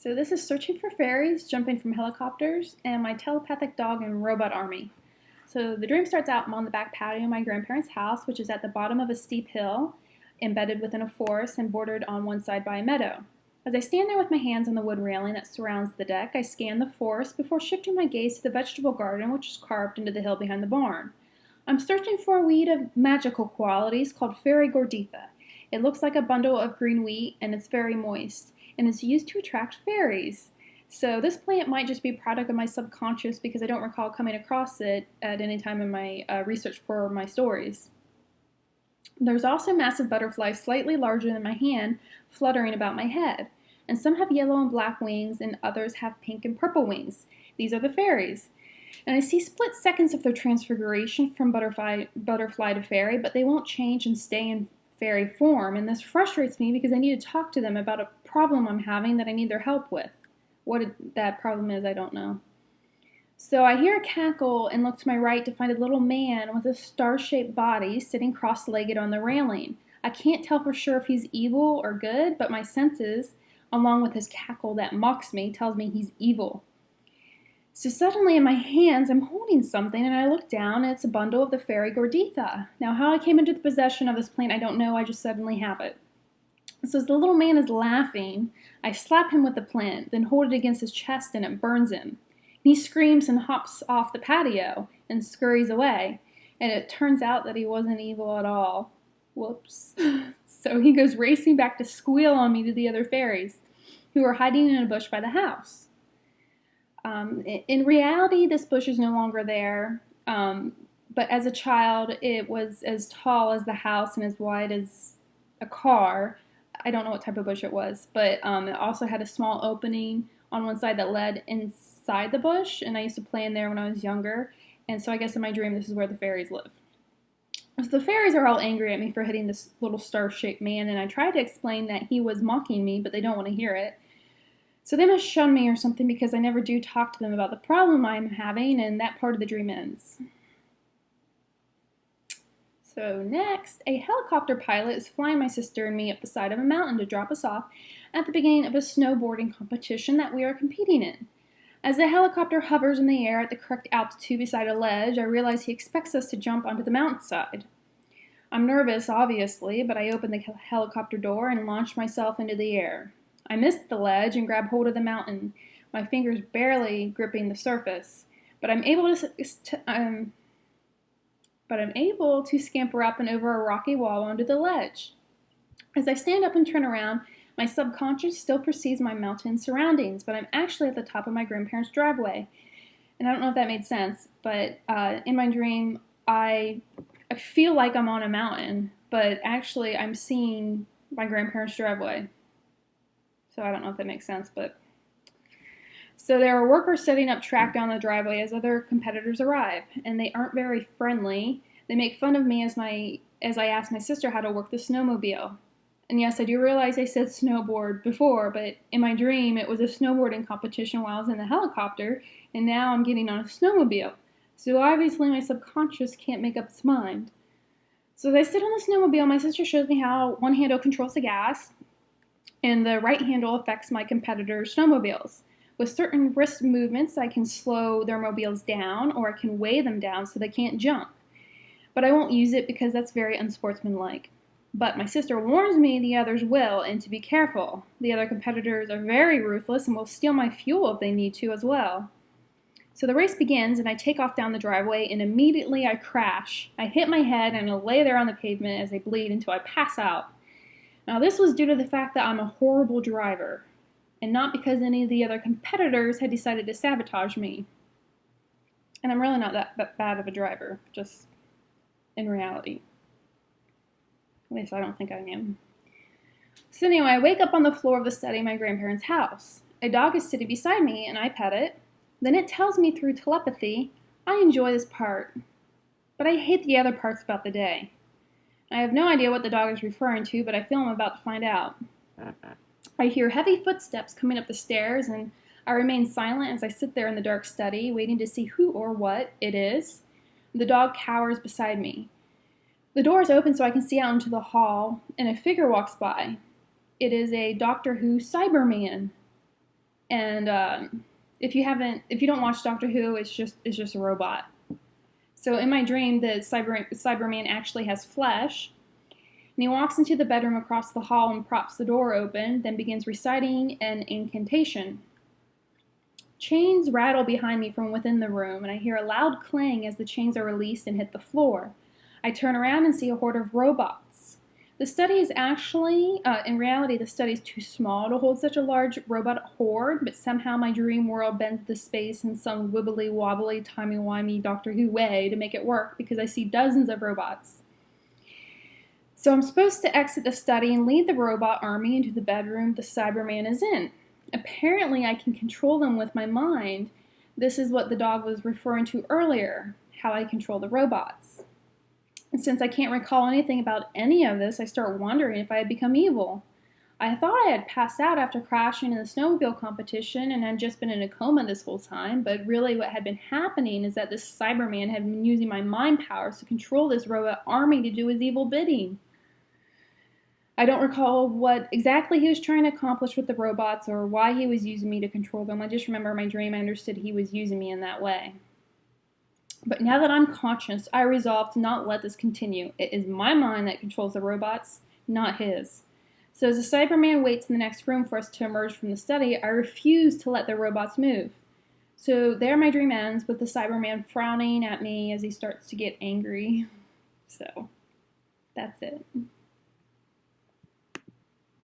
So this is Searching for Fairies, Jumping from Helicopters, and my telepathic dog and robot army. So the dream starts out, I'm on the back patio of my grandparents' house, which is at the bottom of a steep hill, embedded within a forest and bordered on one side by a meadow. As I stand there with my hands on the wood railing that surrounds the deck, I scan the forest before shifting my gaze to the vegetable garden, which is carved into the hill behind the barn. I'm searching for a weed of magical qualities called Fairy Gorditha. It looks like a bundle of green wheat, and it's very moist, and it's used to attract fairies. So this plant might just be a product of my subconscious because I don't recall coming across it at any time in my research for my stories. There's also massive butterflies slightly larger than my hand fluttering about my head, and some have yellow and black wings and others have pink and purple wings. These are the fairies. And I see split seconds of their transfiguration from butterfly to fairy, but they won't change and stay in fairy form, and this frustrates me because I need to talk to them about a problem I'm having that I need their help with. What that problem is, I don't know. So I hear a cackle and look to my right to find a little man with a star-shaped body sitting cross-legged on the railing. I can't tell for sure if he's evil or good, but my senses, along with his cackle that mocks me, tells me he's evil. So suddenly in my hands, I'm holding something, and I look down, and it's a bundle of the Fairy Gorditha. Now, how I came into the possession of this plant, I don't know. I just suddenly have it. So as the little man is laughing, I slap him with the plant, then hold it against his chest, and it burns him. He screams and hops off the patio and scurries away, and it turns out that he wasn't evil at all. Whoops. So he goes racing back to squeal on me to the other fairies, who are hiding in a bush by the house. In reality, this bush is no longer there, but as a child, it was as tall as the house and as wide as a car. I don't know what type of bush it was, but it also had a small opening on one side that led inside the bush, and I used to play in there when I was younger, and so I guess in my dream, this is where the fairies live. So the fairies are all angry at me for hitting this little star-shaped man, and I tried to explain that he was mocking me, but they don't want to hear it. So they must shun me or something because I never do talk to them about the problem I'm having, and that part of the dream ends. So next, a helicopter pilot is flying my sister and me up the side of a mountain to drop us off at the beginning of a snowboarding competition that we are competing in. As the helicopter hovers in the air at the correct altitude beside a ledge, I realize he expects us to jump onto the mountainside. I'm nervous, obviously, but I open the helicopter door and launch myself into the air. I missed the ledge and grab hold of the mountain, my fingers barely gripping the surface, but I'm able to scamper up and over a rocky wall onto the ledge. As I stand up and turn around, my subconscious still perceives my mountain surroundings, but I'm actually at the top of my grandparents' driveway. And I don't know if that made sense, but in my dream, I feel like I'm on a mountain, but actually I'm seeing my grandparents' driveway. So I don't know if that makes sense, but... So there are workers setting up track down the driveway as other competitors arrive, and they aren't very friendly. They make fun of me as I ask my sister how to work the snowmobile. And yes, I do realize I said snowboard before, but in my dream it was a snowboarding competition while I was in the helicopter, and now I'm getting on a snowmobile. So obviously my subconscious can't make up its mind. So as I sit on the snowmobile, my sister shows me how one handle controls the gas, and the right handle affects my competitors' snowmobiles. With certain wrist movements, I can slow their mobiles down, or I can weigh them down so they can't jump. But I won't use it because that's very unsportsmanlike. But my sister warns me the others will, and to be careful. The other competitors are very ruthless and will steal my fuel if they need to as well. So the race begins, and I take off down the driveway, and immediately I crash. I hit my head, and I lay there on the pavement as I bleed until I pass out. Now this was due to the fact that I'm a horrible driver, and not because any of the other competitors had decided to sabotage me. And I'm really not that bad of a driver, just in reality. At least I don't think I am. So anyway, I wake up on the floor of the study of my grandparents' house. A dog is sitting beside me, and I pet it. Then it tells me through telepathy, I enjoy this part, but I hate the other parts about the day. I have no idea what the dog is referring to, but I feel I'm about to find out. I hear heavy footsteps coming up the stairs, and I remain silent as I sit there in the dark study, waiting to see who or what it is. The dog cowers beside me. The door is open so I can see out into the hall, and a figure walks by. It is a Doctor Who Cyberman. And if you don't watch Doctor Who, it's just a robot. So in my dream, the Cyberman actually has flesh, and he walks into the bedroom across the hall and props the door open, then begins reciting an incantation. Chains rattle behind me from within the room, and I hear a loud clang as the chains are released and hit the floor. I turn around and see a horde of robots. The study is actually, in reality, the study is too small to hold such a large robot horde, but somehow my dream world bends the space in some wibbly wobbly, timey-wimey Doctor Who way to make it work, because I see dozens of robots. So I'm supposed to exit the study and lead the robot army into the bedroom the Cyberman is in. Apparently, I can control them with my mind. This is what the dog was referring to earlier, how I control the robots. And since I can't recall anything about any of this, I start wondering if I had become evil. I thought I had passed out after crashing in the snowmobile competition and had just been in a coma this whole time, but really what had been happening is that this Cyberman had been using my mind powers to control this robot army to do his evil bidding. I don't recall what exactly he was trying to accomplish with the robots or why he was using me to control them. I just remember in my dream I understood he was using me in that way. But now that I'm conscious, I resolve to not let this continue. It is my mind that controls the robots, not his. So as the Cyberman waits in the next room for us to emerge from the study, I refuse to let the robots move. So there my dream ends with the Cyberman frowning at me as he starts to get angry. So that's it.